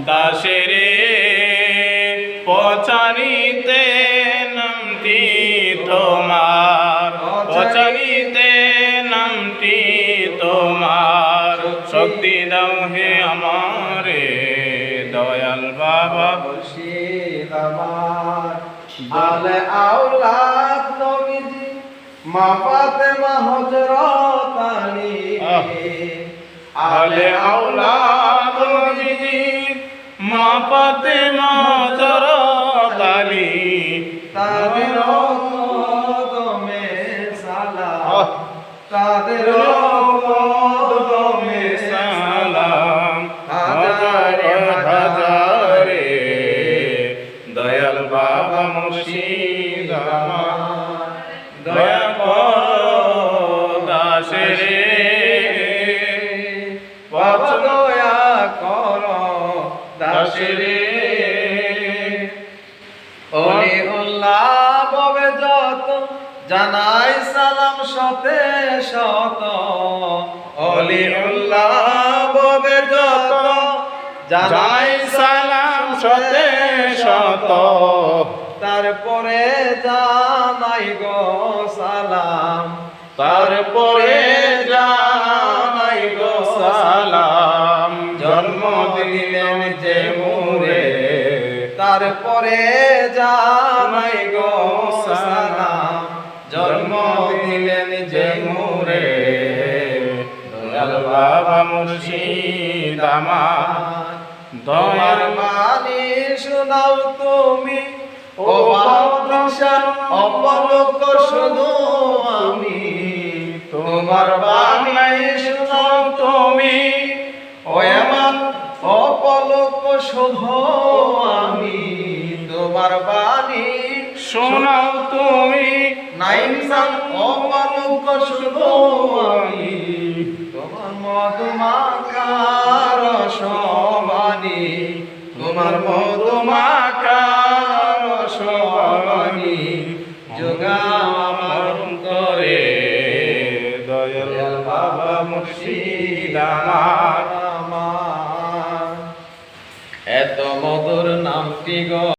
দাসেরে পচানিতে নামটি তোমার, পচানিতে নামটি তোমার। শক্তি দাও হে আমারে দয়াল বাবা মুর্শিদ আমার। আলে আওলাদ নবীজি মা ফাতেমা হযরত আলী, আলে আওলাদ নবীজি মা ফাতেমা হযরত আলী, তাদের কদমে সালাম, তাদের কদমে সালাম। হাজারে হাজারে দয়াল বাবা মুর্শিদ আমার, দয়া কর দাসেরে বাবা দয়া কর দাসেরে। অলিউল্লাহ ববে যত জানাই সালাম শতে শত, অলিউল্লাহ ববে যত জানাই সালাম শতে শত। তারপরে জানাই গো সালাম, তারপরে জানাই গো সালাম। জন্ম দিলেন যে মোরে, তারপরে জানাই গো সালাম, জন্ম দিলেন যে মোরে দয়াল বাবা মুর্শিদ আমার। তোমার বাণী শোনাও তুমি ও বাদশাহ, অপলক শুধু আমি। তোমার বাণী শোনাও তুমি ও আমার অপলক শুধু আমি। তোমার বাণী শোনাও তুমি নাইনসান অপলক শুধু আমি। তোমার মধুমাখার সবানি, তোমার মধুমাখার সবানি যোগাও আমার করে দয়াল বাবা মুর্শিদ আমার। এত মধুর নামটি গো।